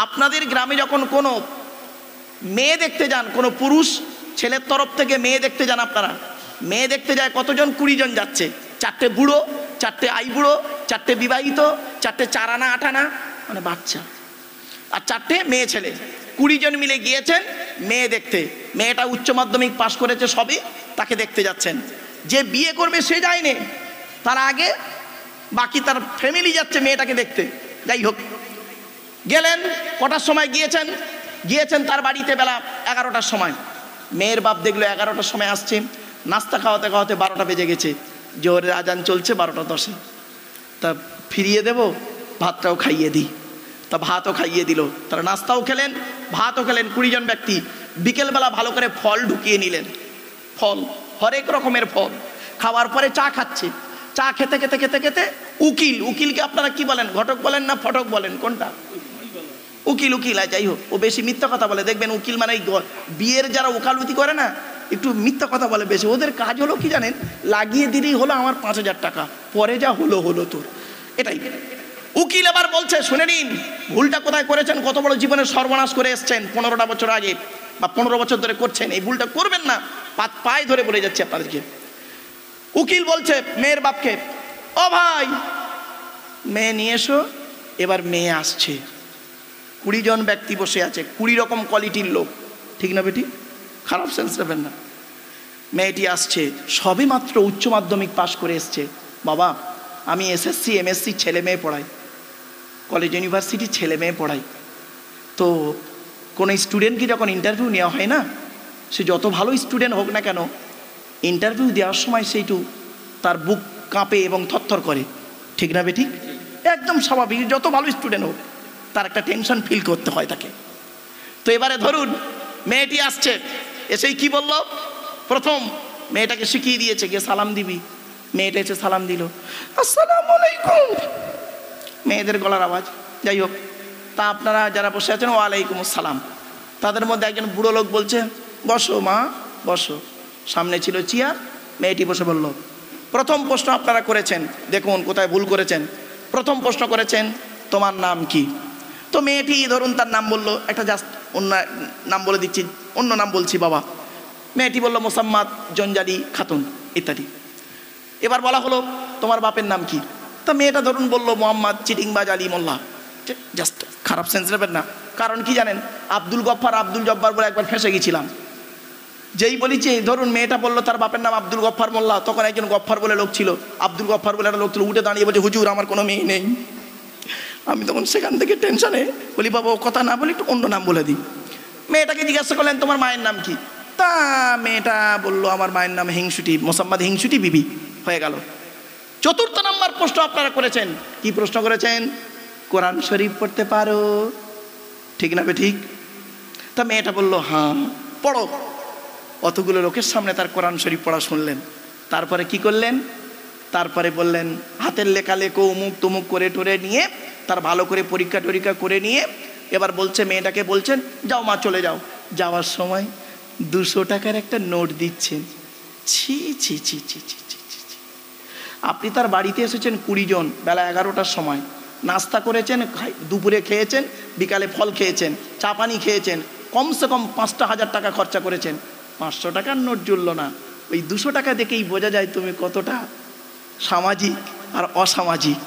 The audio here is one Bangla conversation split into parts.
আপনাদের গ্রামে যখন কোনো মেয়ে দেখতে যান, কোনো পুরুষ ছেলের তরফ থেকে মেয়ে দেখতে যান, আপনারা মেয়ে দেখতে যায় কতজন? 20 জন যাচ্ছে। 4টে বুড়ো, 4টে আইবুড়ো, 4টে বিবাহিত, 4টে 4 আনা 8 আনা মানে বাচ্চা, আর 4টে মেয়ে ছেলে। 20 জন মিলে গিয়েছেন মেয়ে দেখতে। মেয়েটা উচ্চ মাধ্যমিক পাশ করেছে সবই, তাকে দেখতে যাচ্ছেন। যে বিয়ে করবে সে যায়নি, তার আগে বাকি তার ফ্যামিলি যাচ্ছে মেয়েটাকে দেখতে। যাই হোক, গেলেন। কটার সময় গিয়েছেন? গিয়েছেন তার বাড়িতে বেলা 11টার সময়। মেয়ের বাপ দেখলো 11টার সময় আসছে, নাস্তা খাওয়াতে খাওয়াতে 12টা বেজে গেছে। জোহরের আজান চলছে 12টা 10-এ। তা ফিরিয়ে দেব, ভাতটাও খাইয়ে দিই। তা ভাতও খাইয়ে দিল, তারা নাস্তাও খেলেন, ভাতও খেলেন। 20 জন ব্যক্তি বিকেলবেলা ভালো করে ফল ঢুকিয়ে নিলেন। ফল, হরেক রকমের ফল। খাওয়ার পরে চা খাচ্ছে। চা খেতে খেতে খেতে খেতে উকিল, উকিলকে আপনারা কি বলেন? ঘটক বলেন না ফটক বলেন? কোনটা? উকিল। উকিল যাই হোক, ও বেশি মিথ্যা কথা বলে। দেখবেন উকিল মানে বিয়ের যারা ওকালতি করে না, একটু মিথ্যা কথা বলে বেশি। ওদের কাজ হলো কি জানেন? লাগিয়ে দিলেই হলো আমার 5000 টাকা, পরে যা হলো হলো তোর, এটাই। উকিল আবার বলছে, শুনে নিন ভুলটা কোথায় করেছেন, কত বড় জীবনের সর্বনাশ করে এসছেন 15টা বছর আগে বা 15 বছর ধরে করছেন, এই ভুলটা করবেন না। পায়ে ধরে বলে যাচ্ছে আপনাদেরকে। উকিল বলছে মেয়ের বাপকে, ও ভাই মেয়ে নিয়ে এসো। এবার মেয়ে আসছে, 20 জন ব্যক্তি বসে আছে, 20 রকম কোয়ালিটির লোক, ঠিক না বেটি? খারাপ সেন্স নেবেন না। মেয়েটি আসছে, সবে মাত্র উচ্চ মাধ্যমিক পাশ করে এসছে। বাবা আমি এসএসসি এমএসসি ছেলে মেয়ে পড়াই, কলেজ ইউনিভার্সিটি ছেলে মেয়ে পড়াই। তো কোনো স্টুডেন্টকে যখন ইন্টারভিউ নেওয়া হয় না, সে যত ভালো স্টুডেন্ট হোক না কেন, ইন্টারভিউ দেওয়ার সময় সেইটু তার বুক কাঁপে এবং থরথর করে, ঠিক না বেঠিক? একদম স্বাভাবিক, যত ভালো স্টুডেন্ট হোক তার একটা টেনশন ফিল করতে হয় তাকে। তো এবারে ধরুন মেয়েটি আসছে, এসেই কি বলল? প্রথম মেয়েটাকে শিখিয়ে দিয়েছে, গিয়ে সালাম দিবি। মেয়েটা এসে সালাম দিল, আসসালামু আলাইকুম। মেয়েদের গলার আওয়াজ। যাই হোক, তা আপনারা যারা বসে আছেন, ওয়ালাইকুম আসসালাম। তাদের মধ্যে একজন বুড়ো লোক বলছে, বসো মা বসো। সামনে ছিল চেয়ার, মেয়েটি বসে বলল, প্রথম প্রশ্ন আপনারা করেছেন, দেখুন কোথায় ভুল করেছেন। প্রথম প্রশ্ন করেছেন, তোমার নাম কি? তো মেয়েটি ধরুন তার নাম বলল, একটা জাস্ট অন্য নাম বলে দিচ্ছি, অন্য নাম বলছি বাবা। মেয়েটি বলল মোসাম্মদ জঞ্জালি খাতুন ইত্যাদি। এবার বলা হলো তোমার বাপের নাম কি? তা মেয়েটা ধরুন বলল মোহাম্মদ চিটিংবাজ আলী মোল্লা। জাস্ট খারাপ সেন্স নেবেন না, কারণ কি জানেন? আব্দুল গফ্ফার আব্দুল জব্বার বলে একবার ফেঁসে গেছিলাম। যেই বলেছি ধরুন মেয়েটা বললো তার বাপের নাম আব্দুল গফ্ফার মোল্লা, তখন একজন গফ্ফার বলে লোক ছিল, আব্দুল গফ্ফার বলে একটা লোক ছিল, উঠে দাঁড়িয়ে বলছে, হুজুর আমার কোনো মেয়ে নেই। আমি তখন সেখান থেকে টেনশনে বলি, বাবা ও কথা না বলি একটু অন্য নাম বলে দিই। মেয়েটাকে জিজ্ঞাসা করলেন তোমার মায়ের নাম কি? তা মেয়েটা বললো আমার মায়ের নাম হিংসুটি, মোসাম্মদ হিংসুটি বিবি। হয়ে গেল। চতুর্থ নাম্বার প্রশ্ন আপনারা করেছেন, কি প্রশ্ন করেছেন? কোরআন শরীফ পড়তে পারো, ঠিক না ঠিক? তা মেয়েটা বললো হ্যাঁ পড়ো। অতগুলো লোকের সামনে তার কোরআন শরীফ পড়া শুনলেন। তারপরে কি করলেন? তারপরে বললেন হাতের লেখা লেখো অমুক তমুক করে টোরে নিয়ে তার ভালো করে পরীক্ষা টরীক্ষা করে নিয়ে এবার বলছে, মেয়েটাকে বলছেন যাও মা চলে যাও। যাওয়ার সময় 200 টাকার একটা নোট দিচ্ছেন। ছি ছি ছি ছি ছি ছি ছি। আপনি তার বাড়িতে এসেছেন 20 জন, বেলা 11টার সময়, নাস্তা করেছেন, দুপুরে খেয়েছেন, বিকালে ফল খেয়েছেন, চা পানি খেয়েছেন, কমসে কম 5,000 টাকা খরচা করেছেন। 500 টাকার নোট জুড়ল না। ওই 200 টাকা দেখেই বোঝা যায় তুমি কতটা সামাজিক আর অসামাজিক।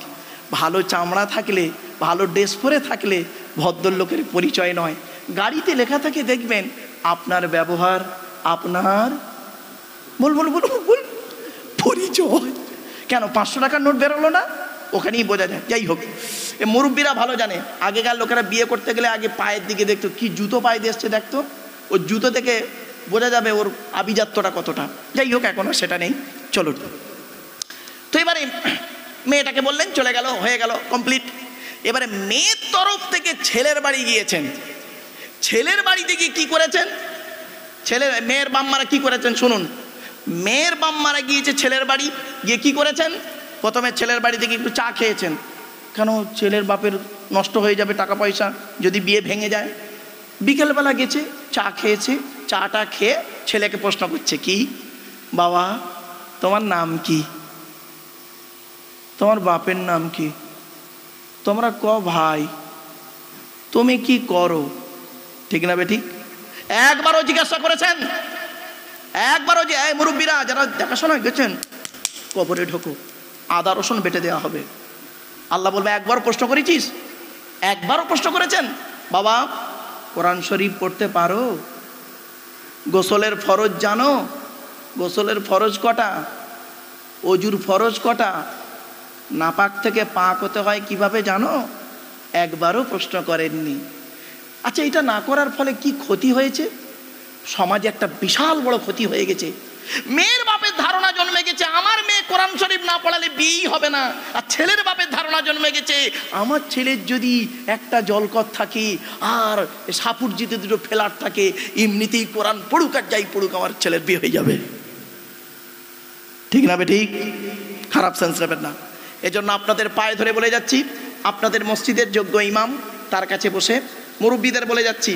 ভালো চামড়া থাকলে, ভালো ড্রেস পরে থাকলে ভদ্রলোকের পরিচয় নয়। গাড়িতে লেখা থাকে দেখবেন আপনার ব্যবহার আপনার বল পরিচয়। কেন 500 টাকার নোট বেরোলো না? ওখানেই বোঝা যায়। যাই হোক, এ মুরব্বীরা ভালো জানে। আগেকার লোকেরা বিয়ে করতে গেলে আগে পায়ের দিকে দেখতো, কি জুতো পায়ে দিয়ে এসছে দেখতো, ওর জুতো থেকে বোঝা যাবে ওর আভিজাত্যটা কতটা। যাই হোক, এখনো সেটা নেই। চলুন, তো এবারে মেয়েটাকে বললেন, চলে গেল, হয়ে গেল কমপ্লিট। এবারে মেয়ের তরফ থেকে ছেলের বাড়ি গিয়েছেন। ছেলের বাড়িতে গিয়ে কি করেছেন? মেয়ের বাম্মারা কি করেছেন শুনুন। মেয়ের বাম্মারা গিয়েছে ছেলের বাড়ি, গিয়ে কি করেছেন? প্রথমে ছেলের বাড়ি থেকে একটু চা খেয়েছেন। কেন? ছেলের বাপের নষ্ট হয়ে যাবে টাকা পয়সা যদি বিয়ে ভেঙে যায়। বিকেলবেলা গেছে, চা খেয়েছে, চাটা খেয়ে ছেলেকে প্রশ্ন করছে, কি বাবা তোমার নাম কি? তোমার বাপের নাম কি? তোমরা ক ভাই? তুমি কি করো? ঠিক না বেঠিক? একবারও জিজ্ঞাসা করেছেন? একবারও যে এই মুরব্বীরা যারা দেখাশোনা গেছেন, কবরে ঢোকো, আদা রসুন বেটে দেওয়া হবে, আল্লাহ বলবে একবার প্রশ্ন করেছিস? একবারও প্রশ্ন করেছেন? বাবা কোরআন শরীফ পড়তে পারো? গোসলের ফরজ জানো? গোসলের ফরজ কটা? অজুর ফরজ কটা? নাপাক থেকে পাক হতে হয় কিভাবে জানো? একবারও প্রশ্ন করেননি। আচ্ছা, এটা না করার ফলে কি ক্ষতি হয়েছে? সমাজে একটা বিশাল বড় ক্ষতি হয়ে গেছে। মেয়ের বাপের ধারণা জন্মে গেছে আমার মেয়ে কোরআন শরীফ না পড়ালে বিয়েই হবে না। আর ছেলের বাপের ধারণা জন্মে গেছে আমার ছেলের যদি একটা জলকত থাকে আর সাপুর জিতে দুটো ফেলার থাকে, এমনিতেই কোরআন পড়ুক আর যাই পড়ুক আমার ছেলের বিয়ে হয়ে যাবে। ঠিক না বেঠিক? খারাপ সেন্স নেবেন না। এজন্য আপনাদের পায়ে ধরে বলে যাচ্ছি, আপনাদের মসজিদের যোগ্য ইমাম তার কাছে বসে মুরব্বীদের বলে যাচ্ছি,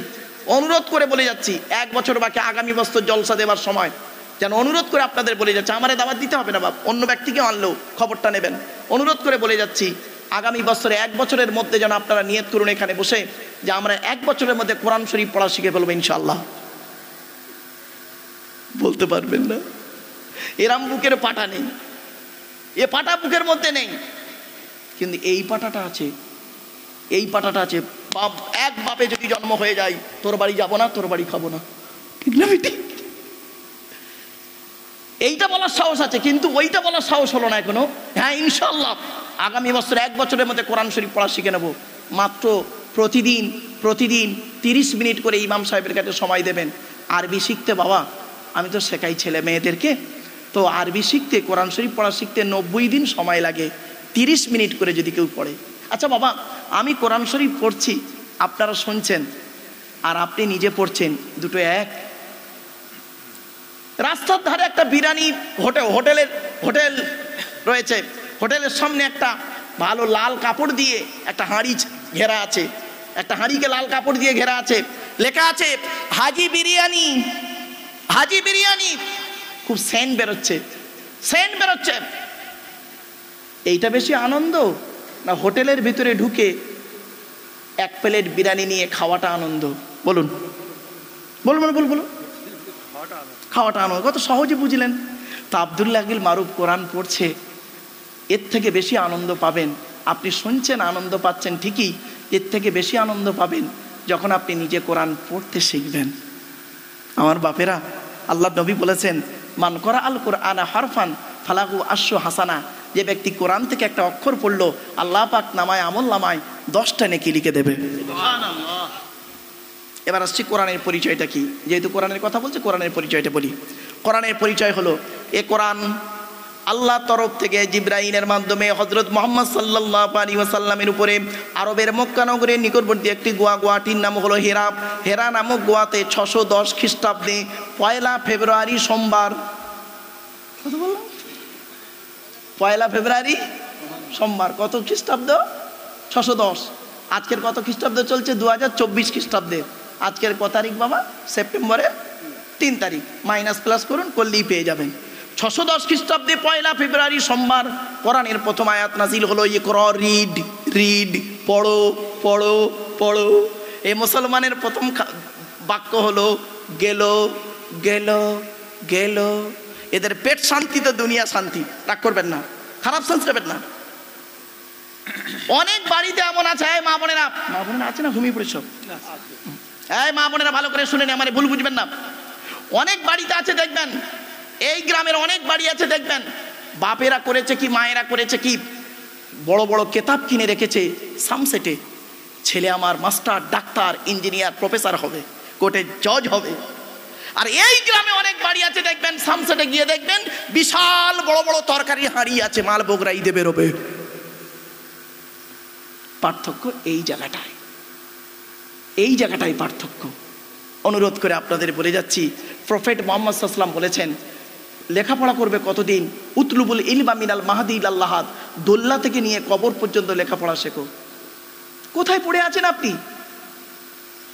অনুরোধ করে বলে যাচ্ছি, 1 বছর বাকি আগামী বছর জলসা দেওয়ার সময় যেন অনুরোধ করে আপনাদের বলে যাচ্ছি, আমারে দাওয়াত দিতে হবে না বাপ, অন্য ব্যক্তিকে আনলেও খবরটা নেবেন। অনুরোধ করে বলে যাচ্ছি, আগামী বছরে 1 বছরের মধ্যে যেন আপনারা নিয়ত করুন এখানে বসে যে আমরা 1 বছরের মধ্যে কোরআন শরীফ পড়া শিখে ফেলবো ইনশাআল্লাহ। বলতে পারবেন না? এরাম বুকের পাটা নেই, এ পাটা বুকের মধ্যে নেই, কিন্তু এই পাটাটা আছে, এই পাটাটা আছে। বাপ এক বাপে যদি জন্ম হয়ে যায়, তোর বাড়ি যাবো না, তোর বাড়ি খাবো না, ঠিক না বেটি? এইটা বলার সাহস আছে, কিন্তু ওইটা বলার সাহস হলো না এখনো। হ্যাঁ ইনশাআল্লাহ আগামী বছর 1 বছরের মধ্যে কোরআন শরীফ পড়া শিখে নেব। মাত্র প্রতিদিন 30 মিনিট করে ইমাম সাহেবের কাছে সময় দেবেন। আরবি শিখতে বাবা আমি তো শেখাই ছেলে মেয়েদেরকে, তো আরবি শিখতে কোরআন শরীফ পড়া শিখতে 90 দিন সময় লাগে, 30 মিনিট করে যদি কেউ পড়ে। আচ্ছা বাবা, আমি কোরআন শরীফ পড়ছি, আপনারা শুনছেন, আর আপনি নিজে পড়ছেন, দুটো এক? রাস্তার ধারে একটা বিরিয়ানি হোটেল রয়েছে, হোটেলের সামনে একটা ভালো লাল কাপড় দিয়ে একটা হাঁড়ি ঘেরা আছে, একটা হাঁড়িকে লাল কাপড় দিয়ে ঘেরা আছে, লেখা আছে হাজি বিরিয়ানি, হাজি বিরিয়ানি। খুব সেন্ট বেরোচ্ছে। এইটা বেশি আনন্দ না হোটেলের ভিতরে ঢুকে 1 প্লেট বিরিয়ানি নিয়ে খাওয়াটা আনন্দ? বলুন বলুন। খাওয়াটা আনন্দ। কত সহজে বুঝলেন? তা আব্দুল্লাহ আকিল মারুফ কোরআন পড়ছে, এর থেকে বেশি আনন্দ পাবেন। আপনি শুনছেন আনন্দ পাচ্ছেন ঠিকই, এর থেকে বেশি আনন্দ পাবেন যখন আপনি নিজে কোরআন পড়তে শিখবেন। আমার বাপেরা, আল্লাহ নবী বলেছেন মান করা আল কোরআন হারফান ফালাহু আশরু হাসানা, যে ব্যক্তি কোরআন থেকে একটা অক্ষর পড়লো আল্লাহ পাক নামায় আমল নামায় 10টা নেকি লিখে দেবে। এবার আসছি কোরআনের পরিচয়টা কি, যেহেতু কোরআনের কথা বলছে কোরআনের পরিচয়টা বলি। কোরআনের পরিচয় হলো, এ কোরআন আল্লাহ তরফ থেকে জিবরাইলের মাধ্যমে হযরত মুহাম্মদ সাল্লাল্লাহু আলাইহি ওয়াসাল্লামের উপরে আরবের মক্কা নগরের নিকটবর্তী একটি গোয়াটির নাম হলো হেরা। হেরা নামক গোয়াতে 610 খ্রিস্টাব্দে 1 ফেব্রুয়ারি সোমবার, কত বললাম? 1 ফেব্রুয়ারি সোমবার, কত খ্রিস্টাব্দ? 610। আজকের কত খ্রিস্টাব্দ চলছে? 2024 খ্রিস্টাব্দে। আজকের কত তারিখ বাবা? সেপ্টেম্বরের 3 তারিখ। মাইনাস প্লাস করুন, করলেই পেয়ে যাবেন। 610 খ্রিস্টাব্দে 1 ফেব্রুয়ারি সোমবার কোরআনের প্রথম আয়াত নাজিল হলো, ইকরা, রিড, পড়ো। এই মুসলমানের প্রথম বাক্য হলো গেল। এদের পেট শান্তি তো দুনিয়া শান্তি। রাগ করবেন না, খারাপ সেন্স নেবেন না। অনেক বাড়িতে এমন আছে, মা বোনেরা আছে না, ঘুমিয়ে পড়ে সব, মা বোনেরা ভালো করে শুনে আমার ভুল বুঝবেন না। অনেক বাড়িতে আছে দেখবেন, এই গ্রামের অনেক বাড়ি আছে দেখবেন, বাপেরা করেছে কি মায়েরা করেছে কি, বড় বড় কেতাব কিনে রেখেছে সামসেটে, ছেলে আমার মাস্টার, ডাক্তার, ইঞ্জিনিয়ার, প্রফেসর হবে, কোর্টের জজ হবে। আর এই গ্রামে অনেক বাড়ি আছে দেখবেন, সামসেটে গিয়ে দেখবেন বিশাল বড় বড় তরকারি হাঁড়ি আছে, মাল বগরা ঈদে বেরোবে। পার্থক্য এই জায়গাটায় পার্থক্য। অনুরোধ করে আপনাদের বলে যাচ্ছি, প্রফেট মুহাম্মদ সাল্লাল্লাহু আলাইহি ওয়াসাল্লাম বলেছেন লেখাপড়া করবে কতদিন? উতলুবুল ইলমা মিনাল মাহদি ইলাল লাহাদ, দোল্লা থেকে নিয়ে কবর পর্যন্ত লেখাপড়া শেখো। কোথায় পড়ে আছেন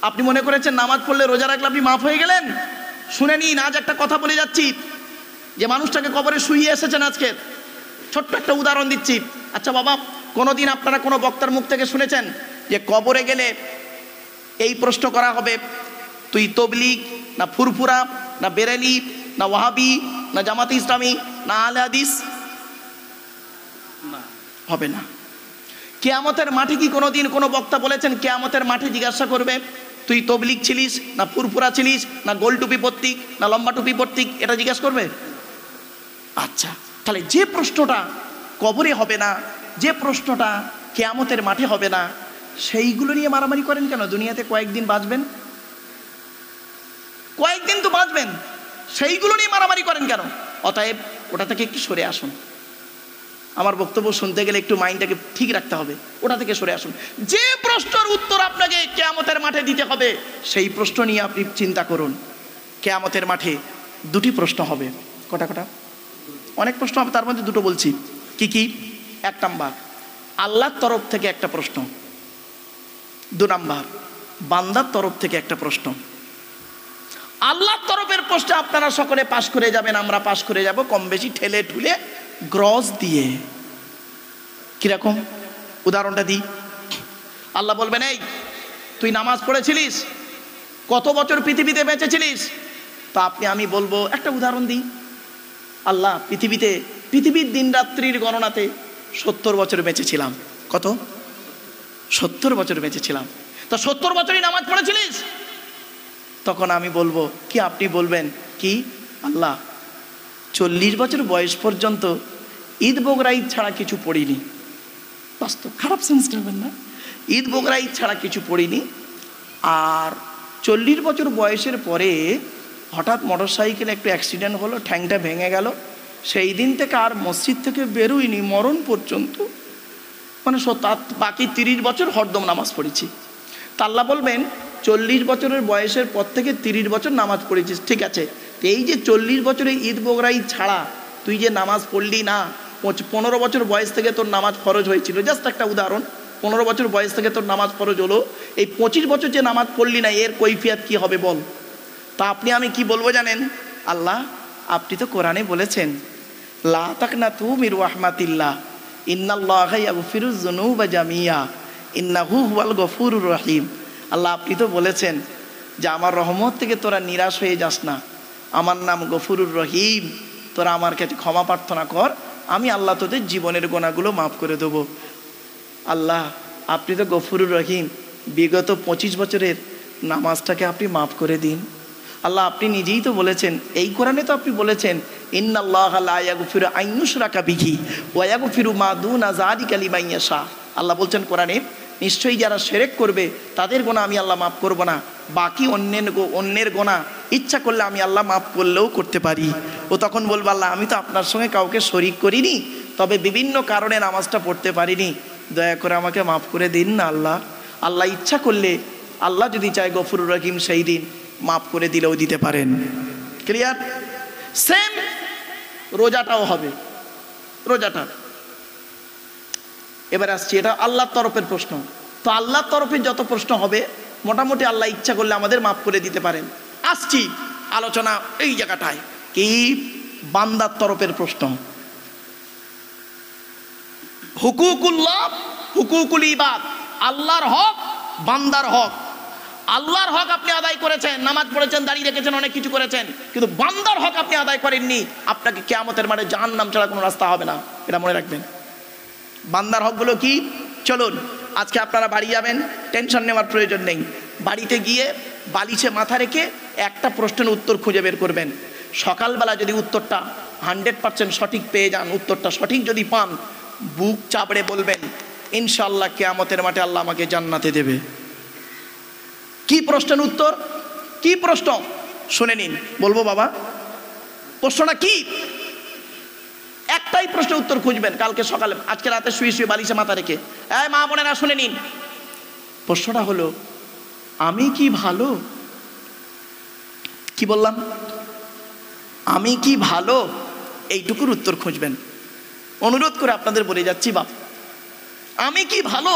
আপনি মনে করেছেন নামাজ পড়লে রোজা রাখলে আপনি মাফ হয়ে গেলেন? শুনে নিন, আজ একটা কথা বলে যাচ্ছি, যে মানুষটাকে কবরে শুইয়ে এসেছেন আজকে, ছোট্ট একটা উদাহরণ দিচ্ছি। আচ্ছা বাবা, কোনোদিন আপনারা কোনো বক্তার মুখ থেকে শুনেছেন যে কবরে গেলে এই প্রশ্ন করা হবে, তুই তবলিগ না ফুরফুরা না বেরেলি না ওয়াহাবি না জামাতে ইসলামী না আহলে হাদিস? হবে না। কিয়ামতের মাঠে কি কোনোদিন কোনো বক্তা বলেছেন কিয়ামতের মাঠে জিজ্ঞাসা করবে তুই তবলিগ ছিলিস না ফুরফুরা ছিলিস না গোল টুপি পর্তিক না লম্বা টুপি পর্তিক? এটা জিজ্ঞাসা করবে? আচ্ছা, তাহলে যে প্রশ্নটা কবরে হবে না, যে প্রশ্নটা কিয়ামতের মাঠে হবে না, সেইগুলো নিয়ে মারামারি করেন কেন? দুনিয়াতে কয়েকদিন বাঁচবেন, কয়েকদিন তো বাঁচবেন, সেইগুলো নিয়ে মারামারি করেন কেন? অতএব ওটা থেকে একটু সরে আসুন। আমার বক্তব্য শুনতে গেলে একটু মাইন্ডটাকে ঠিক রাখতে হবে, ওটা থেকে সরে আসুন। যে প্রশ্নের উত্তর আপনাকে কিয়ামতের মাঠে দিতে হবে সেই প্রশ্ন নিয়ে আপনি চিন্তা করুন। কিয়ামতের মাঠে দুটি প্রশ্ন হবে। কটা কটা? অনেক প্রশ্ন হবে, তার মধ্যে দুটো বলছি। কি কি? 1 নাম্বার আল্লাহর তরফ থেকে একটা প্রশ্ন, 2 নাম্বার বান্দার তরফ থেকে একটা প্রশ্ন। আল্লাহর তরফের প্রশ্নে আপনারা সকলে পাশ করে যাবেন, আমরা পাশ করে যাব কম বেশি ঠেলে ঠুলে গ্রস দিয়ে। কিরকম? উদাহরণটা দিই। আল্লাহ বলবেন, এই তুই নামাজ পড়েছিলিস, কত বছর পৃথিবীতে বেঁচেছিলিস? তা আমি বলবো, একটা উদাহরণ দিই, আল্লাহ পৃথিবীর দিন রাত্রির গণনাতে 70 বছর বেঁচেছিলাম। কত? 70 বছর বেঁচেছিলাম। তা 70 বছরই নামাজ পড়েছিলিস? তখন আমি বলবো কি? আপনি বলবেন কি? আল্লাহ 40 বছর বয়স পর্যন্ত ঈদ বকরা ঈদ ছাড়া কিছু পড়িনি। বাস্তব, খারাপ সেন্স নেবেন না, ঈদ বকরা ঈদ ছাড়া কিছু পড়িনি। আর 40 বছর বয়সের পরে হঠাৎ মোটর সাইকেলে একটু অ্যাক্সিডেন্ট হলো, ঠ্যাংটা ভেঙে গেল, সেই দিন থেকে আর মসজিদ থেকে বেরোইনি মরণ পর্যন্ত, মানে বাকি 30 বছর হরদম নামাজ পড়েছি। তা আল্লাহ বলবেন 40 বছরের বয়সের পর থেকে 30 বছর নামাজ পড়েছিস, ঠিক আছে, এই যে 40 বছরে ঈদ বকরা ঈদ ছাড়া তুই যে নামাজ পড়লি না, 15 বছর বয়স থেকে তোর নামাজ ফরজ হয়েছিল, জাস্ট একটা উদাহরণ, 15 বছর বয়স থেকে তোর নামাজ ফরজ হলো, এই 25 বছর যে নামাজ পড়লি না, এর কৈফিয়ত কি হবে বল? তা আমি কি বলবো জানেন? আল্লাহ আপনি তো কোরআনে বলেছেন লা তাকনাতু মির রাহমাতিল্লাহ ইন্নাল্লাহা ইয়াগফিরুয যুনুবা জামিয়া ইন্নাহু হুয়াল গফুরুর রহিম। আল্লাহ আপনি তো বলেছেন যে আমার রহমত থেকে তোরা নিরাশ হয়ে যাস না, আমার নাম গফুরুর রহিম, তোরা আমার কাছে ক্ষমা প্রার্থনা কর, আমি আল্লাহ তোদের জীবনের গোনাগুলো মাফ করে দেবো। আল্লাহ আপনি তো গফুরুর রহিম, বিগত 25 বছরের নামাজটাকে আপনি মাফ করে দিন। আল্লাহ আপনি নিজেই তো বলেছেন, এই কোরআনে তো আপনি বলেছেন ইন্নাল্লাহা লা ইয়াগফিরু আন ইউশরাকা বিহি ওয়া ইয়াগফিরু মা দুনা যালিকা লিমান ইয়াশা। আল্লাহ বলছেন কোরআনে, নিশ্চয়ই যারা শিরক করবে তাদের গোনা আমি আল্লাহ মাফ করব না, বাকি অন্যের গোনা ইচ্ছা করলে আমি আল্লাহ মাফ করলেও করতে পারি। ও তখন বলবো আল্লাহ আমি তো আপনার সঙ্গে কাউকে শরিক করিনি, তবে বিভিন্ন কারণে নামাজটা পড়তে পারিনি, দয়া করে আমাকে মাফ করে দিন না আল্লাহ। আল্লাহ ইচ্ছা করলে, আল্লাহ যদি চায় গফুরুর রহিম, সেই দিন মাফ করে দিলেও দিতে পারেন। ক্লিয়ার? সেম রোজাটাও হবে, রোজাটা। এবার আসছি, এটা আল্লাহর তরফের প্রশ্ন। তো আল্লাহর তরফের যত প্রশ্ন হবে মোটামুটি আল্লাহ ইচ্ছা করলে আমাদের মাফ করে দিতে পারেন। আসছি আলোচনা এই জায়গাটায়, কি বান্দার তরফের প্রশ্ন। হুকুকুল্লাহ, হুকুকুল ইবাদ, আল্লাহর হক, বান্দার হক। আল্লাহর হক আপনি আদায় করেছেন, নামাজ পড়েছেন, দাঁড়িয়ে রেখেছেন, অনেক কিছু করেছেন, কিন্তু বান্দার হক আপনি আদায় করেননি, আপনাকে কিয়ামতের মাঠে জাহান্নাম ছাড়া কোনো রাস্তা হবে না, এটা মনে রাখবেন। বান্দার হকগুলো কি? চলুন আজকে আপনারা বাড়ি যাবেন, টেনশন নেওয়ার প্রয়োজন নেই। বাড়িতে গিয়ে বালিশে মাথা রেখে একটা প্রশ্নের উত্তর খুঁজে বের করবেন। সকালবেলা যদি উত্তরটা 100% সঠিক পেয়ে যান, উত্তরটা সঠিক যদি পান, বুক চাপড়ে বলবেন ইনশাআল্লাহ কিয়ামতের মাঠে আল্লাহ আমাকে জান্নাতে দেবে। কি প্রশ্নের উত্তর? কি প্রশ্ন? শুনে নিন, বলবো বাবা প্রশ্নটা কি। একটাই প্রশ্নের উত্তর খুঁজবেন কালকে সকালে, আজকে রাতে শুয়ে শুয়ে বালিশে মাথা রেখে। এই মা বোনেরা শুনে নিন, প্রশ্নটা হলো আমি কি ভালো? কি বললাম? আমি কি ভালো? এইটুকুর উত্তর খুঁজবেন। অনুরোধ করে আপনাদের বলে যাচ্ছি বাপ, আমি কি ভালো?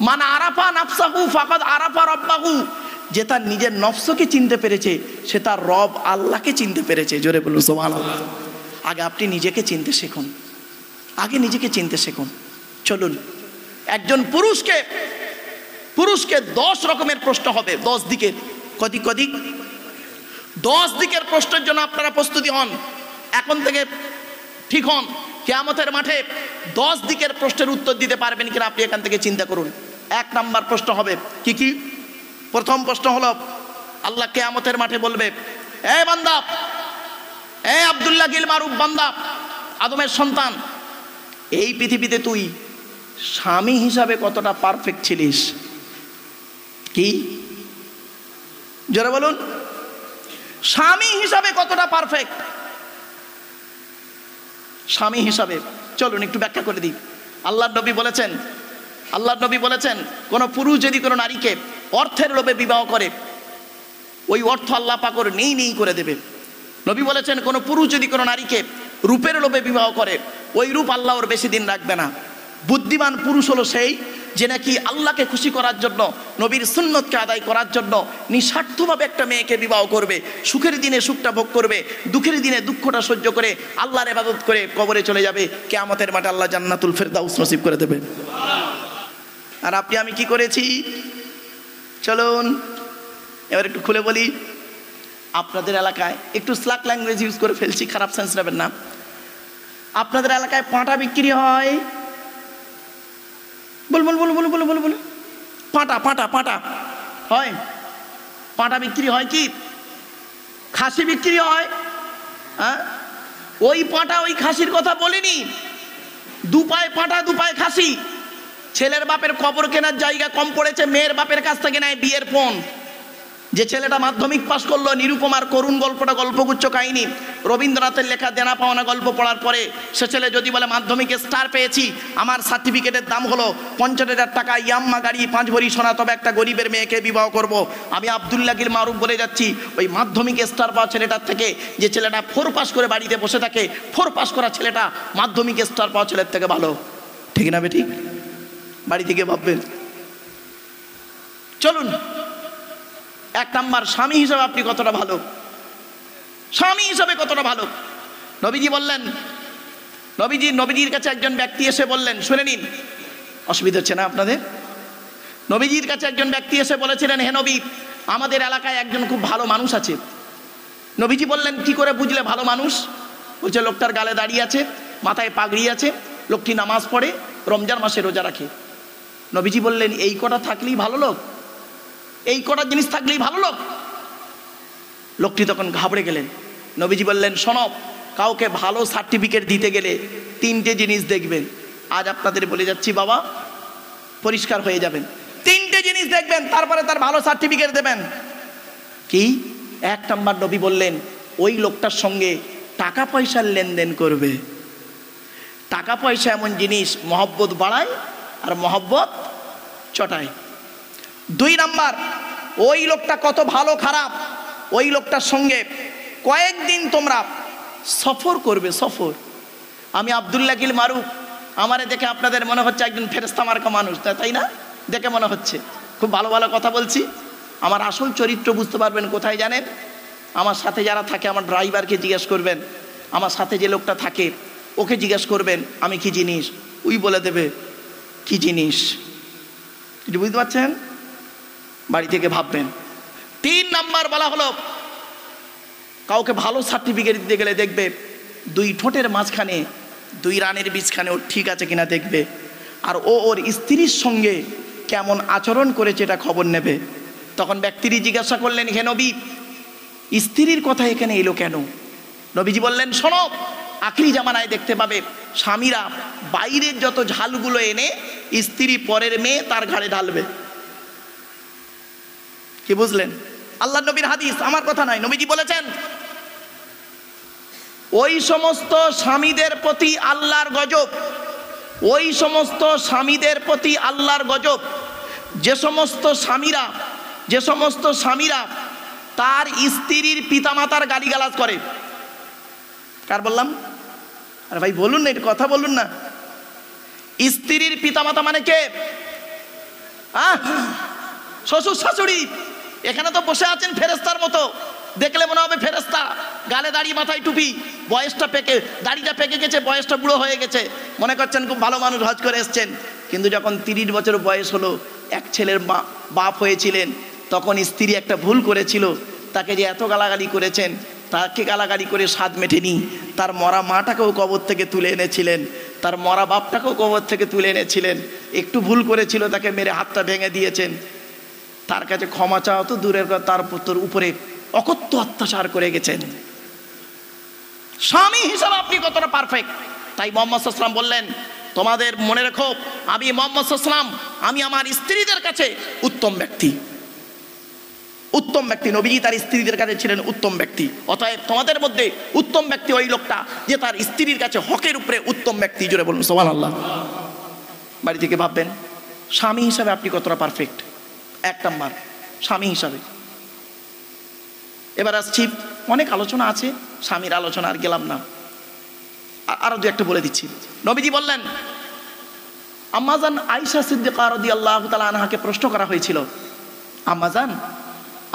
মান আরাফা নাফসাহু ফাকাদ আরাফা রাব্বাহু, যে তার নিজের নফসকে চিনতে পেরেছে সে তার রব আল্লাহকে চিনতে পেরেছে। জোরে বলুন সুবহানাল্লাহ। আগে আপনি নিজেকে চিনতে শিখুন, আগে নিজেকে চিনতে শিখুন। চলুন একজন পুরুষকে পুরুষকে 10 রকমের প্রশ্ন হবে, 10 দিকের। কদিক 10 দিকের প্রশ্নের জন্য আপনারা প্রস্তুতি হন, এখন থেকে ঠিক হন। কিয়ামতের মাঠে 10 দিকের প্রশ্নের উত্তর দিতে পারবেন কিনা আপনি এখান থেকে চিন্তা করুন। 1 নাম্বার প্রশ্ন হবে কি? প্রথম প্রশ্ন হলো, আল্লাহ কিয়ামতের মাঠে বলবে, এ বান্দা, এ আব্দুল্লাহ গিল মারুফ বান্দা, আদমের সন্তান, এই পৃথিবীতে তুই স্বামী হিসাবে কতটা পারফেক্ট ছিলিস? কি জোরে বলুন, স্বামী হিসাবে কতটা পারফেক্ট? স্বামী হিসাবে চলুন একটু ব্যাখ্যা করে দিই। আল্লাহর নবী বলেছেন কোন পুরুষ যদি কোনো নারীকে অর্থের লোভে বিবাহ করে, ওই অর্থ আল্লাহ পাক ওর নেই করে দেবে। নবী বলেছেন কোন পুরুষ যদি কোনো নারীকে রূপের লোভে বিবাহ করে, ওই রূপ আল্লাহ ওর বেশি দিন রাখবে না। বুদ্ধিমান পুরুষ হলো সেই যে নাকি আল্লাহকে খুশি করার জন্য, নবীর সুন্নতকে আদায় করার জন্য নিঃস্বার্থভাবে একটা মেয়েকে বিবাহ করবে, সুখের দিনে সুখটা ভোগ করবে, দুঃখের দিনে দুঃখটা সহ্য করে আল্লাহর ইবাদত করে কবরে চলে যাবে, কিয়ামতের মাঠে আল্লাহ জান্নাতুল ফেরদাউস নসিব করে দেবে। আর আপনি আমি কি করেছি? চলুন এবার একটু খুলে বলি। আপনাদের এলাকায় একটু স্লাক ল্যাঙ্গুয়েজ ইউজ করে ফেলছি, খারাপ সেন্স নেবেন না। আপনাদের এলাকায় পাঁঠা বিক্রি হয়? বল পাঁঠা হয়? পাঁঠা বিক্রি হয় কি? খাসি বিক্রি হয়? হ্যাঁ, ওই পাঁঠা ওই খাসির কথা বলিনি। 2 পায়ে পাঁঠা 2 পায়ে খাসি। ছেলের বাপের কবর কেনার জায়গা কম পড়েছে, মেয়ের বাপের কাছ থেকে নেয় বিয়ের পণ। যে ছেলেটা মাধ্যমিক পাশ করলো, নিরুপমার করুণ গল্পটা গল্পগুচ্ছ কাহিনী, রবীন্দ্রনাথের লেখা দেনা পাওনা গল্প পড়ার পরে সে ছেলে যদি বলে মাধ্যমিকে স্টার পেয়েছি, আমার সার্টিফিকেটের দাম হলো 50,000 টাকা, ইয়াম্মা গাড়ি, 5 ভরি সোনা, তবে একটা গরিবের মেয়েকে বিবাহ করব। আমি আব্দুল্লাহ গিল মারুফ বলে যাচ্ছি, ওই মাধ্যমিকে স্টার পাওয়া ছেলেটার থেকে যে ছেলেটা 4 পাস করে বাড়িতে বসে থাকে, 4 পাস করা ছেলেটা মাধ্যমিকে স্টার পাওয়া ছেলের থেকে ভালো। ঠিক না বেঠিক? বাড়ি থেকে ভাববেন। চলুন, 1 নাম্বার, স্বামী হিসাবে আপনি কতটা ভালো? স্বামী হিসাবে কতটা ভালো? নবীজি বললেন, নবীজির কাছে একজন ব্যক্তি এসে বললেন, শুনে নিন, অসুবিধা হচ্ছে না আপনাদের? নবীজির কাছে একজন ব্যক্তি এসে বলেছিলেন, হে নবী, আমাদের এলাকায় একজন খুব ভালো মানুষ আছে। নবীজি বললেন, কি করে বুঝলে ভালো মানুষ? বলছে, লোকটার গালে দাড়ি আছে, মাথায় পাগড়ি আছে, লোকটি নামাজ পড়ে, রমজান মাসে রোজা রাখে। নবীজি বললেন, এই কটা থাকলেই ভালো লোক? এই কটা জিনিস থাকলেই ভালো লোক? লোকটি তখন ঘাবড়ে গেলেন। নবীজি বললেন, শোনো, কাউকে ভালো সার্টিফিকেট দিতে গেলে 3টে জিনিস দেখবেন। আজ আপনাদের বলে যাচ্ছি বাবা, পরিষ্কার হয়ে যাবেন। 3টে জিনিস দেখবেন, তারপরে তার ভালো সার্টিফিকেট দেবেন। কি? 1 নাম্বার, নবী বললেন, ওই লোকটার সঙ্গে টাকা পয়সার লেনদেন করবে। টাকা পয়সা এমন জিনিস মহব্বত বাড়ায় আর মহব্বত চটায়। 2 নাম্বার, ওই লোকটা কত ভালো খারাপ, ওই লোকটার সঙ্গে কয়েকদিন তোমরা সফর করবে। সফর। আমি আব্দুল্লাহ গিল মারুফ, আমারে দেখে আপনাদের মনে হচ্ছে একজন ফেরেশতা মার্কা মানুষ, তাই না? দেখে মনে হচ্ছে খুব ভালো ভালো কথা বলছি। আমার আসল চরিত্র বুঝতে পারবেন কোথায় জানেন? আমার সাথে যারা থাকে, আমার ড্রাইভারকে জিজ্ঞেস করবেন, আমার সাথে যে লোকটা থাকে ওকে জিজ্ঞেস করবেন আমি কি জিনিস, ওই বলে দেবে কি জিনিস। বুঝতে পারছেন? বাড়ি থেকে ভাববেন। 3 নাম্বার বলা হলো, কাউকে ভালো সার্টিফিকেট দিতে গেলে দেখবে 2 ঠোঁটের মাঝখানে 2 রানের বীজখানে ওর ঠিক আছে কিনা দেখবে, আর ওর স্ত্রীর সঙ্গে কেমন আচরণ করেছে এটা খবর নেবে। তখন ব্যক্তিটি জিজ্ঞাসা করলেন, হে নবী, স্ত্রীর কথা এখানে এলো কেন? নবীজি বললেন, শোনো, আখিরি জামানায় দেখতে পাবে স্বামীরা বাইরের যত ঝালগুলো এনে স্ত্রী পরের মেয়ে তার ঘাড়ে ঢালবে। কি বুঝলেন? আল্লাহ নবীর হাদিস, আমার কথা নয়। নবীজি বলেছেন, ওই সমস্ত স্বামীদের প্রতি আল্লাহর গজব, ওই সমস্ত স্বামীদের প্রতি আল্লাহর গজব যে সমস্ত স্বামীরা তার স্ত্রীর পিতামাতার গালিগালাজ করে। কার বললাম? আরে ভাই বলুন না, এটা কথা বলুন না। স্ত্রীর পিতামাতা মানে কে? শ্বশুর শাশুড়ি। এখানে তো বসে আছেন ফেরেস্তার মতো, দেখলে মনে হবে ফেরেস্তা, গালে দাড়ি, মাথায় টুপি, বয়সটা পেকে, দাড়িটা পেকে গেছে, বয়সটা বুড়ো হয়ে গেছে, মনে করছেন খুব ভালো মানুষ, হজ করে এসছেন। কিন্তু যখন 30 বছর বয়স হলো, এক ছেলের বাপ হয়েছিলেন, তখন স্ত্রী একটা ভুল করেছিল, তাকে যে এত গালাগালি করেছেন, তাকে গালাগালি করে স্বাদ মেটেনি। তার মরা মাটাকেও কবর থেকে তুলে এনেছিলেন, তার মরা বাপটাকেও কবর থেকে তুলে এনেছিলেন। একটু ভুল করেছিল, তাকে মেরে হাতটা ভেঙে দিয়েছেন। তার কাছে ক্ষমা চাওয়া তো দূরের কথা, তার পুত্র উপরে অকথ্য অত্যাচার করে গেছেন। স্বামী হিসাবে আপনি কতটা পারফেক্ট। তাই মুহাম্মদ সাল্লাল্লাহু আলাইহি ওয়াসাল্লাম বললেন, তোমাদের মনে রেখো, আমি মুহাম্মদ সাল্লাল্লাহু আলাইহি ওয়াসাল্লাম, আমি আমার স্ত্রীদের কাছে উত্তম ব্যক্তি, উত্তম ব্যক্তি। নবীজি তার স্ত্রীদের কাছে ছিলেন উত্তম ব্যক্তি। অতএব তোমাদের মধ্যে উত্তম ব্যক্তি ওই লোকটা যে তার স্ত্রীর কাছে হকের উপরে উত্তম ব্যক্তি। জোরে বলুন সুবহানাল্লাহ। বাড়ি থেকে ভাববেন স্বামী হিসাবে আপনি কতটা পারফেক্ট। এক নাম্বার স্বামী হিসাবে। এবার আসছি, অনেক আলোচনা আছে, স্বামীর আলোচনা আর গেলাম না, আরো দু একটা বলে দিচ্ছি। নবীজি বললেন, আম্মাজান আয়েশা সিদ্দিকা রাদিয়াল্লাহু তাআলা আনহাকে প্রশ্ন করা হয়েছিল, আম্মাজান,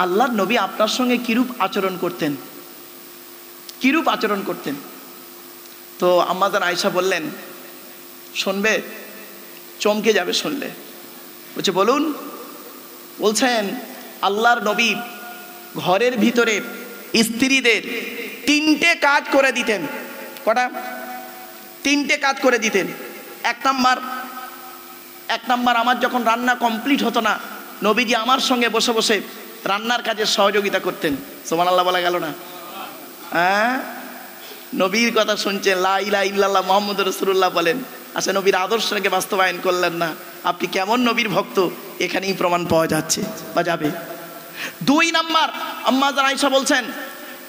আল্লাহর নবী আপনার সঙ্গে কিরূপ আচরণ করতেন, কিরূপ আচরণ করতেন? তো আম্মাজান আয়েশা বললেন, শুনবে চমকে যাবে শুনলে। বলছে বলুন। বলছেন, আল্লাহর নবী ঘরের ভিতরে স্ত্রীদের 3টে কাজ করে দিতেন। কটা? 3টে কাজ করে দিতেন। এক নাম্বার, আমার যখন রান্না কমপ্লিট হতো না, নবীজি আমার সঙ্গে বসে বসে রান্নার কাজে সহযোগিতা করতেন। সুবহানাল্লাহ বলা গেল না? হ্যাঁ, নবীর কথা শুনছেন, লা ইলাহা ইল্লাল্লাহ মুহাম্মাদুর রাসূলুল্লাহ বলেন, আচ্ছা নবীর আদর্শকে বাস্তবায়ন করলেন না, আপনি কেমন নবীর ভক্ত এখানেই প্রমাণ পাওয়া যাচ্ছে বা যাবে। 2 নাম্বার, আম্মা জান আয়েশা বলছেন,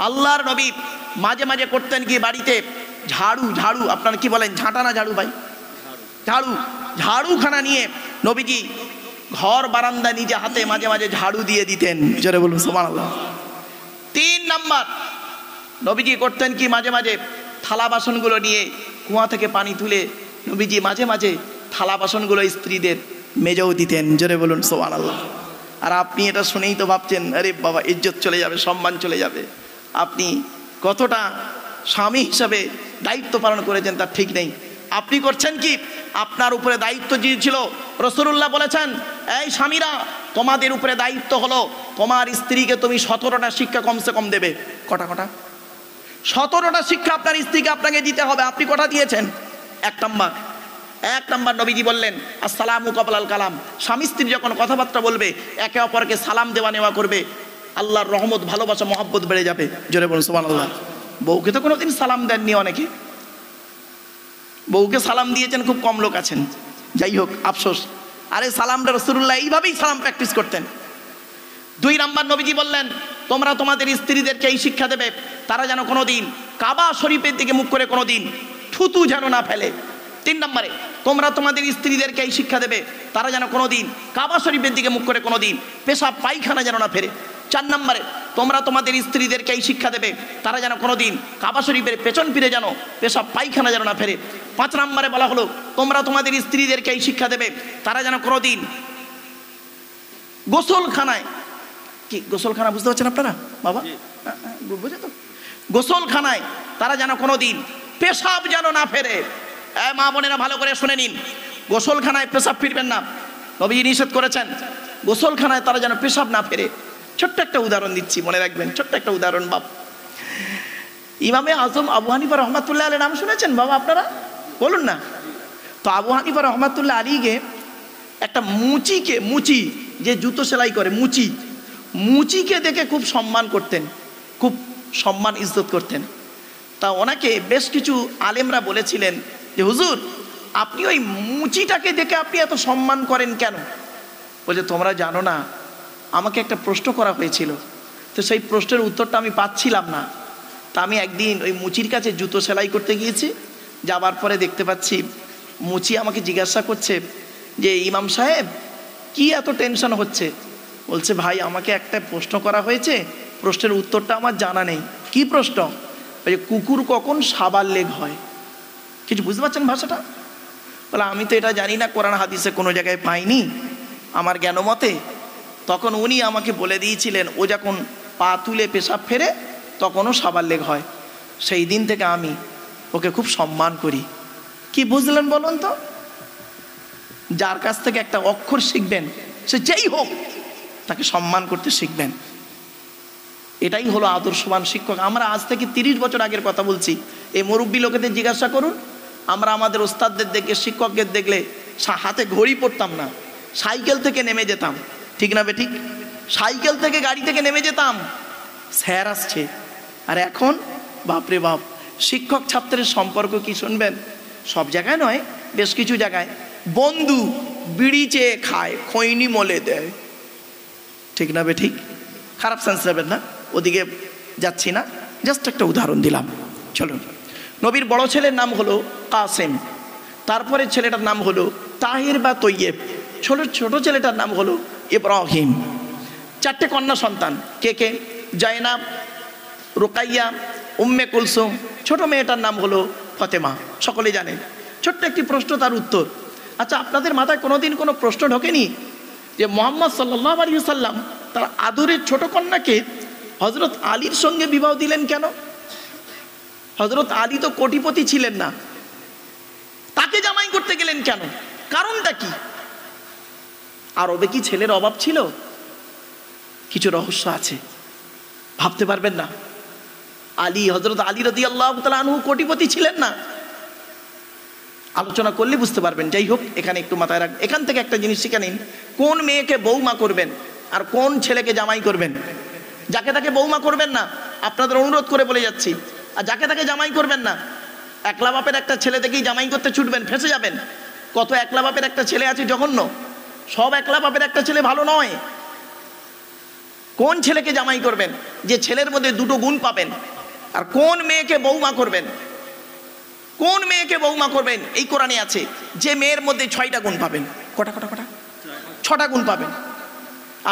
আল্লাহর নবী মাঝে মাঝে করতেন কি, বাড়িতে ঝাড়ু, আপনারা কি বলেন, ঝাঁটা না ঝাড়ু ভাই? ঝাড়ুখানা নিয়ে নবীজি ঘর বারান্দা নিজে হাতে মাঝে মাঝে ঝাড়ু দিয়ে দিতেন। জোরে বলুন সুবহানাল্লাহ। 3 নাম্বার, নবীজি করতেন কি, মাঝে মাঝে থালা বাসনগুলো নিয়ে কুয়া থেকে পানি তুলে নবীজি মাঝে মাঝে থালা বাসনগুলো স্ত্রীদের মেজেও দিতেন। জোরে বলুন সুবহানাল্লাহ। আর আপনি এটা শুনেই তো ভাবছেন, আরে বাবা, ইজ্জত চলে যাবে, সম্মান চলে যাবে। আপনি কতটা স্বামী হিসাবে দায়িত্ব পালন করেছেন তার ঠিক নেই। আপনি করছেন কি, আপনার উপরে দায়িত্ব দিয়েছিল, রাসূলুল্লাহ বলেছেন, এই স্বামীরা, তোমাদের উপরে দায়িত্ব হলো তোমার স্ত্রীকে তুমি 17টা শিক্ষা কমসে কম দেবে। কটা? 17টা শিক্ষা আপনার স্ত্রীকে আপনাকে দিতে হবে। আপনি কটা দিয়েছেন? এক নাম্বার নবীজি বললেন, আসসালামু ক্বাবলাল কালাম। স্বামী স্ত্রী যখন কথাবার্তা বলবে, একে অপরকে সালাম দেওয়া নেওয়া করবে, আল্লাহর রহমত, ভালোবাসা, মহব্বত বেড়ে যাবে। জোরে বলুন সুবহানাল্লাহ। বউকে তো কোনোদিন সালাম দেননি অনেকে, বউকে সালাম দিয়েছেন খুব কম লোক আছেন। যাই হোক, আফসোস। আরে সালামটা রাসূলুল্লাহ এইভাবেই সালাম প্র্যাকটিস করতেন। 2 নাম্বার নবীজি বললেন, তোমরা তোমাদের স্ত্রীদেরকে এই শিক্ষা দেবে, তারা যেন কোনোদিন কাবা শরীফের দিকে মুখ করে কোনোদিন থুতু যেন না ফেলে। 3 নম্বরে, তোমরা তোমাদের স্ত্রীদেরকে এই শিক্ষা দেবে, তারা যেন কোনোদিন কাবা শরীফের দিকে মুখ করে কোনোদিন পেশাব পায়খানা যেন না ফেরে। 4 নম্বরে, তোমরা তোমাদের স্ত্রীদেরকে এই শিক্ষা দেবে, তারা যেন কোনোদিন কাবা শরীফের পেছন ফিরে যেন পেশাব পায়খানা যেন না ফেরে। 5 নম্বরে বলা হলো, তোমরা তোমাদের স্ত্রীদেরকে এই শিক্ষা দেবে, তারা যেন কোনোদিন গোসলখানায়, কি গোসলখানা বুঝতে পারছেন আপনারা বাবা? বুঝে তো? গোসলখানায় তারা যেন কোনোদিন পেশাব যেন না ফেরে। মা বোনেরা ভালো করে শুনে নিন, গোসলখানায় পেশাব ফিরবেন না, নবী নিষেধ করেছেন। গোসলখানায় তারা যেন পেশাব না ফেরে। ছোট্ট একটা উদাহরণ দিচ্ছি, মনে রাখবেন, ছোট্ট একটা উদাহরণ। বাপ ইমামে আজম আবু হানিফা রহমাতুল্লাহ আলাইহির নাম শুনেছেন বাবা আপনারা? বলুন না। তো আবু হানিফা রহমাতুল্লাহ আলাইহিকে একটা মুচি যে জুতো সেলাই করে, মুচিকে দেখে খুব সম্মান করতেন, খুব সম্মান ইজ্জত করতেন। তা ওনাকে বেশ কিছু আলেমরা বলেছিলেন যে হুজুর, আপনি ওই মুচিটাকে দেখে আপনি এত সম্মান করেন কেন? বলছে, তোমরা জানো না, আমাকে একটা প্রশ্ন করা হয়েছিল, তো সেই প্রশ্নের উত্তরটা আমি পাচ্ছিলাম না। তা আমি একদিন ওই মুচির কাছে জুতো সেলাই করতে গিয়েছি, যাবার পরে দেখতে পাচ্ছি মুচি আমাকে জিজ্ঞাসা করছে যে ইমাম সাহেব, কি এত টেনশন হচ্ছে? বলছে, ভাই আমাকে একটা প্রশ্ন করা হয়েছে, প্রশ্নের উত্তরটা আমার জানা নেই। কি প্রশ্ন? বলছে, কুকুর কখন সাবার লেগ হয়? কিছু বুঝতে পারছেন ভাষাটা? বলে, আমি তো এটা জানি না, কোরআন হাদিসে কোনো জায়গায় পাইনি আমার জ্ঞান মতে। তখন উনি আমাকে বলে দিয়েছিলেন, ও যখন পা তুলে পেশাব ফেরে তখনও সাবার লেগ হয়। সেই দিন থেকে আমি ওকে খুব সম্মান করি। কি বুঝলেন বলুন তো? যার কাছ থেকে একটা অক্ষর শিখবেন সে যেই হোক তাকে সম্মান করতে শিখবেন। এটাই হলো আদর্শবান শিক্ষক। আমরা আজ থেকে 30 বছর আগের কথা বলছি। এই মুরব্বী লোকেদের জিজ্ঞাসা করুন, আমরা আমাদের ওস্তাদদের দেখে, শিক্ষকদের দেখলে হাতে ঘড়ি পড়তাম না, সাইকেল থেকে নেমে যেতাম, ঠিক না বেঠিক? সাইকেল থেকে, গাড়ি থেকে নেমে যেতাম, স্যার আসছে। আর এখন বাপরে বাপ, শিক্ষক ছাত্রের সম্পর্ক কি শুনবেন? সব জায়গায় নয়, বেশ কিছু জায়গায় বন্ধু বিড়ি চেয়ে খায়, খৈনি মলে দেয়, ঠিক না বেঠিক? খারাপ সেন্স নেবেন না, ওদিকে যাচ্ছি না, জাস্ট একটা উদাহরণ দিলাম। চলুন, নবীর বড় ছেলের নাম হলো কাসেম, তারপরে ছেলেটার নাম হলো তাহির বা তৈয়েব, ছোট ছেলেটার নাম হলো ইব্রাহিম। 4টে কন্যা সন্তান। কে কে? জায়নাব, রুকাইয়া, উম্মে কুলসুম, ছোট মেয়েটার নাম হলো ফতেমা, সকলে জানেন। ছোট্ট একটি প্রশ্ন, তার উত্তর। আচ্ছা, আপনাদের মাথায় কোনোদিন কোনো প্রশ্ন ঢোকেনি যে মুহাম্মদ সাল্লাল্লাহু আলাইহি ওয়াসাল্লাম তার আদরের ছোট কন্যাকে হযরত আলীর সঙ্গে বিবাহ দিলেন কেন? হযরত আলী তো কোটিপতি ছিলেন না, তাকে জামাই করতে গেলেন কেন? কারণটা কি? আরবে কি ছেলের অভাব ছিল? কিছু রহস্য আছে, ভাবতে পারবেন না। হযরত আলী রাদিয়াল্লাহু তাআলা আনহু কোটিপতি ছিলেন না, আলোচনা করলে বুঝতে পারবেন। যাই হোক, এখানে একটু মাথায় রাখবেন। এখান থেকে একটা জিনিস শিখে নিন, কোন মেয়েকে বৌমা করবেন আর কোন ছেলেকে জামাই করবেন। যাকে তাকে বৌমা করবেন না, আপনাদের অনুরোধ করে বলে যাচ্ছি। আর যাকে তাকে জামাই করবেন না। একলা বাপের একটা ছেলে দেখেই জামাই করতে ছুটবেন, ফেঁসে যাবেন। কত একলা বাপের একটা ছেলে আছে জঘন্য। সব একলা বাপের একটা ছেলে ভালো নয়। কোন ছেলেকে জামাই করবেন? যে ছেলের মধ্যে দুটো গুণ পাবেন। আর কোন মেয়েকে বৌমা করবেন, কোন মেয়েকে বৌমা করবেন, এই কোরআনে আছে যে মেয়ের মধ্যে 6টা গুণ পাবেন। কটা? 6টা গুণ পাবেন।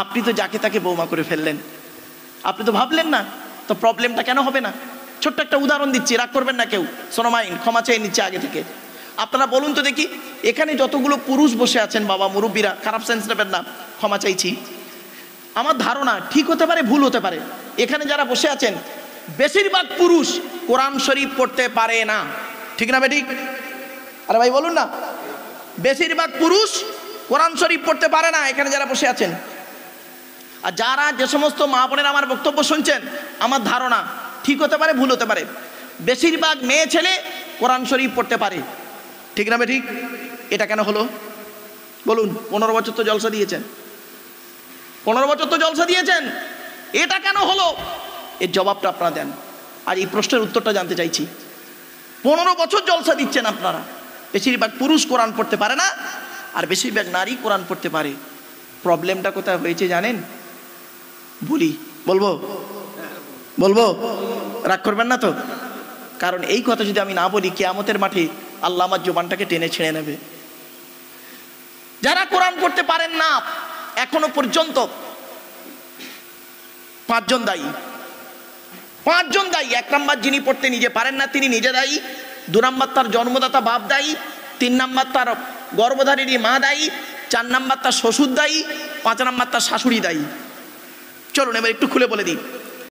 আপনি তো যাকে তাকে বৌমা করে ফেললেন, আপনি তো ভাবলেন না, তো প্রবলেমটা কেন হবে না? ছোট্ট একটা উদাহরণ দিচ্ছি, রাগ করবেন না কেউ, সোনামাইন ক্ষমা চেয়ে নিচ্ছে আগে থেকে। আপনারা বলুন তো দেখি, এখানে যতগুলো পুরুষ বসে আছেন, বাবা মুরব্বীরা, খারাপ সেন্স নেবেন না, ক্ষমা চাইছি। আমার ধারণা ঠিক হতে পারে, ভুল হতে পারে, এখানে যারা বসে আছেন বেশিরভাগ পুরুষ কোরআন শরীফ পড়তে পারে না, ঠিক না বেঠিক? আরে ভাই বলুন না, বেশিরভাগ পুরুষ কোরআন শরীফ পড়তে পারে না এখানে যারা বসে আছেন। আর যারা, যে সমস্ত মা বোনেরা আমার বক্তব্য শুনছেন, আমার ধারণা ঠিক হতে পারে, ভুল হতে পারে, বেশিরভাগ মেয়ে ছেলে কোরআন শরীফ পড়তে পারে, ঠিক না বেঠিক? এটা কেন হলো বলুন? 15 বছর তো জলসা দিয়েছেন, 15 বছর তো জলসা দিয়েছেন, এটা কেন হলো? এর জবাবটা আপনারা দেন। আর এই প্রশ্নের উত্তরটা জানতে চাইছি। 15 বছর জলসা দিচ্ছেন আপনারা, বেশিরভাগ পুরুষ কোরআন পড়তে পারে না আর বেশিরভাগ নারী কোরআন পড়তে পারে। প্রবলেমটা কোথায় হয়েছে জানেন? বলবো, রাগ করবেন না তো? কারণ এই কথা যদি আমি না বলি, কিয়ামতের মাঠে আল্লাহ আমার জবানটাকে টেনে ছেড়ে নেবে। যারা কোরআন পড়তে পারেন না এখনো পর্যন্ত 5 জন দায়ী। 5 জন দায়ী। 1 নাম্বার, যিনি পড়তে নিজে পারেন না তিনি নিজে দায়ী। 2 নাম্বার, তার জন্মদাতা বাপ দায়ী। 3 নাম্বার, তার গর্ভধারিণী মা দায়ী। 4 নাম্বার, তার শ্বশুর দায়ী। 5 নাম্বার, তার শাশুড়ি দায়ী। চলুন এবার একটু খুলে বলে দিই।